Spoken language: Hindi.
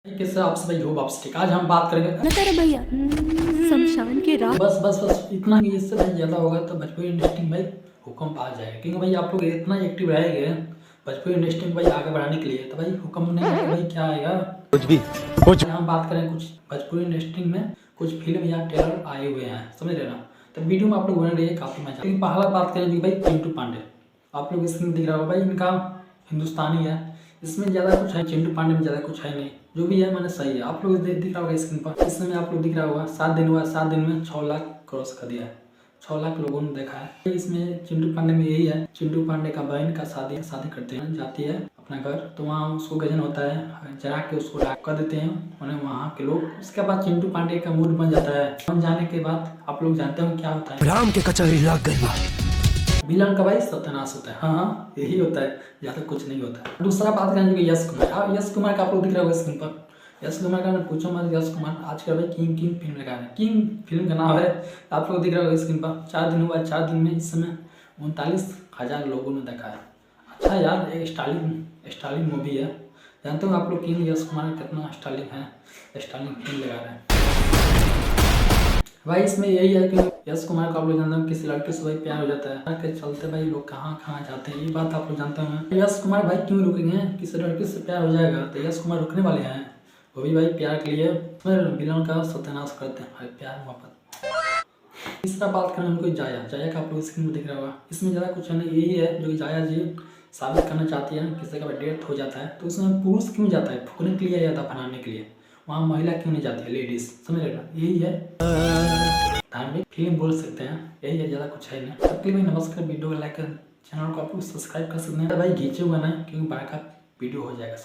किससे आपसे भाई हो वापस ठीक। आज हम बात करेंगे तेरे भैया शमशान के राह। बस बस बस इतना ही, इससे भाई ज़्यादा होगा तो भोजपुरी इंडस्ट्री में भाई हुक्म आ जाएगा, क्योंकि भाई आप लोग इतना एक्टिव रहेंगे भोजपुरी इंडस्ट्री में भाई आगे बढ़ाने के लिए, तो भाई हुक्म नहीं आएगा भाई क्या आएगा कुछ भी कुछ। हम बात करें कुछ भोजपुरी इंडस्ट्री में कुछ फिल्म या ट्रेलर आए हुए हैं, समझ रहे ना। तो वीडियो में आप लोग बने रहिए, काफ़ी मजा। लेकिन पहला बात करें भाई चिंटू पांडे, आप लोग स्क्रीन दिख रहा होगा भाई, इनका हिंदुस्तानी है, इसमें ज़्यादा कुछ है, चिंटू पांडे में ज़्यादा कुछ है नहीं, जो भी है मैंने सही है। आप लोग दिख रहा होगा स्क्रीन पर, इसमें आप लोग दिख रहा होगा 7 दिन हुआ, 7 दिन में 6 लाख क्रॉस कर दिया है, 6 लाख लोगों ने देखा है। इसमें चिंटू पांडे में यही है, चिंटू पांडे का बहन का शादी करते हैं, जाती है अपना घर, तो वहाँ उसको गजन होता है, जरा के उसको डाक कर देते हैं उन्हें वहाँ के लोग। उसके बाद चिंटू पांडे का मूड बन जाता है, बन जाने के बाद आप लोग जानते हो क्या होता है, राम के कचहरी लग गई, विलन का भाई सत्यानाश होता है। हाँ यही होता है, ज़्यादा कुछ नहीं होता है। दूसरा बात करेंगे कि यश कुमार, यश कुमार का आप लोग दिख रहा होगा स्क्रीन पर, यश कुमार का पूछो मत, यश कुमार आजकल भाई किंग फिल्म लगा रहे हैं, किंग फिल्म का नाम है, आप लोग दिख रहा होगा स्क्रीन पर। 4 दिन हुआ, 4 दिन में इस समय 39,000 लोगों ने देखा है। अच्छा यार, एक स्टालिन मूवी है, जानते हो आप लोग किंग यश कुमार कितना स्टालिन फिल्म लगा रहे हैं भाई। इसमें यही है कि यश कुमार को आप लोग जानते हो किसी लड़के से भाई प्यार हो जाता है, के चलते भाई लोग कहाँ जाते हैं, ये बात आप लोग जानते हैं। यश कुमार भाई क्यों रुकेंगे, किसी लड़के से प्यार हो जाएगा तो यश कुमार रुकने वाले हैं, वो भी भाई प्यार के लिए विलन का सत्यानाश करते हैं भाई, प्यार मोहब्बत। तीसरा बात करें उनको जाया का आप लोग स्क्रीन में दिख रहा होगा, इसमें ज़्यादा कुछ नहीं, यही है जो जाया जी साबित करना चाहती है, किसी का डेथ हो जाता है तो उसमें पुरुष क्यों जाता है, फूकने के लिए या दफनाने के लिए, वहाँ महिला क्यों नहीं जाती है, लेडीज, समझ रहे ना। यही है धार्मिक फिल्म बोल सकते हैं, यही है, ज़्यादा कुछ है नहीं। तब के लिए नमस्कार, वीडियो को लाइक कर, चैनल को आप लोग सब्सक्राइब कर सकते हैं भाई, खींचे हुआ ना क्योंकि बड़ा का वीडियो हो जाएगा।